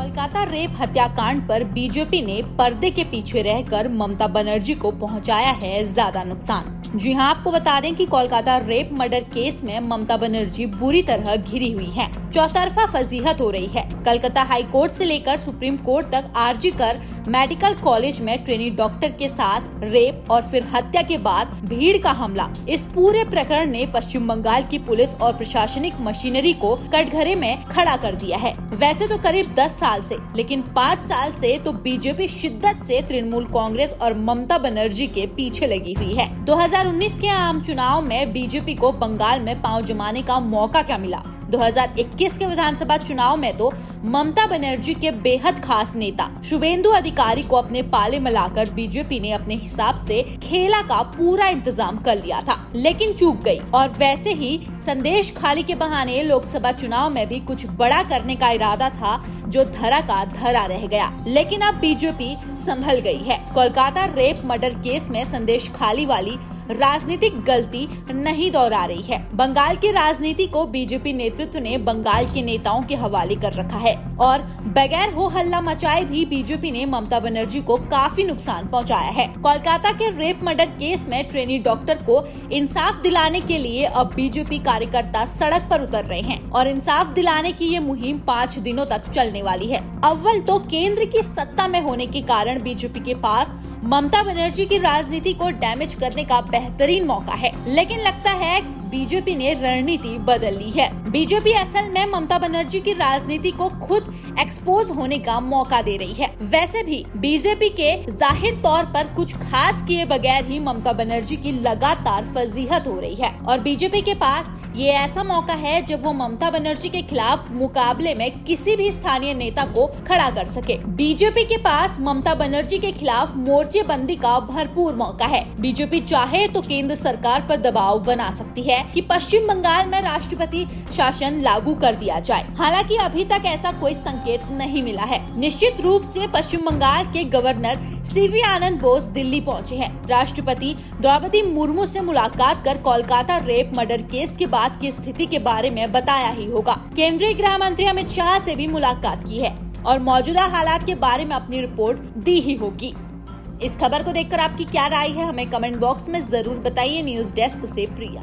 Kolkata rape हत्याकांड पर BJP ने पर्दे के पीछे रहकर ममता बनर्जी को पहुंचाया है ज्यादा नुकसान। जी हां, आपको बता दें कि कोलकाता रेप मर्डर केस में ममता बनर्जी बुरी तरह घिरी हुई हैं। चौतरफा फजीहत हो रही है। कलकत्ता हाई कोर्ट से लेकर सुप्रीम कोर्ट तक आरजी कर मेडिकल कॉलेज में ट्रेनी डॉक्टर के साथ रेप और फिर हत्या के बाद भीड़ का हमला, इस पूरे प्रकरण ने पश्चिम बंगाल की पुलिस और प्रशासनिक मशीनरी को कटघरे में खड़ा कर दिया है। वैसे तो करीब 10 साल से, लेकिन 5 साल से तो बीजेपी शिद्दत से तृणमूल कांग्रेस और ममता बनर्जी के पीछे लगी हुई है। 2019 के आम चुनाव में बीजेपी को बंगाल में पांव जमाने का मौका क्या मिला? 2021 के विधानसभा चुनाव में तो ममता बनर्जी के बेहद खास नेता शुभेंदु अधिकारी को अपने पाले में लाकर बीजेपी ने अपने हिसाब से खेला का पूरा इंतजाम कर लिया था, लेकिन चूक गई। और वैसे ही संदेश खाली के बहाने लोकसभा चुनाव में भी कुछ बड़ा करने का इरादा था, जो धरा का धरा रह गया। लेकिन अब बीजेपी संभल गई है। कोलकाता रेप मर्डर केस में संदेश खाली वाली राजनीतिक गलती नहीं दोहरा रही है। बंगाल की राजनीति को बीजेपी नेतृत्व ने बंगाल के नेताओं के हवाले कर रखा है और बगैर हो हल्ला मचाए भी बीजेपी ने ममता बनर्जी को काफी नुकसान पहुंचाया है। कोलकाता के रेप मर्डर केस में ट्रेनी डॉक्टर को इंसाफ दिलाने के लिए अब बीजेपी कार्यकर्ता सड़क पर उतर रहे हैं और इंसाफ दिलाने की ये मुहिम 5 दिनों तक चलने वाली है। अव्वल तो केंद्र की सत्ता में होने के कारण बीजेपी के पास ममता बनर्जी की राजनीति को डैमेज करने का बेहतरीन मौका है, लेकिन लगता है बीजेपी ने रणनीति बदल ली है। बीजेपी असल में ममता बनर्जी की राजनीति को खुद एक्सपोज होने का मौका दे रही है। वैसे भी बीजेपी के जाहिर तौर पर कुछ खास किए बगैर ही ममता बनर्जी की लगातार फजीहत हो रही है और बीजेपी के पास ये ऐसा मौका है जब वो ममता बनर्जी के खिलाफ मुकाबले में किसी भी स्थानीय नेता को खड़ा कर सके। बीजेपी के पास ममता बनर्जी के खिलाफ मोर्चेबंदी का भरपूर मौका है। बीजेपी चाहे तो केंद्र सरकार पर दबाव बना सकती है कि पश्चिम बंगाल में राष्ट्रपति शासन लागू कर दिया जाए। हालांकि अभी तक ऐसा कोई संकेत नहीं मिला है। निश्चित रूप से पश्चिम बंगाल के गवर्नर सीवी आनंद बोस दिल्ली पहुंचे हैं। राष्ट्रपति द्रौपदी मुर्मू से मुलाकात कर कोलकाता रेप मर्डर केस के बाद की स्थिति के बारे में बताया ही होगा। केंद्रीय गृह मंत्री अमित शाह से भी मुलाकात की है और मौजूदा हालात के बारे में अपनी रिपोर्ट दी ही होगी। इस खबर को देखकर आपकी क्या राय है, हमें कमेंट बॉक्स में जरूर बताइए। न्यूज डेस्क से प्रिया।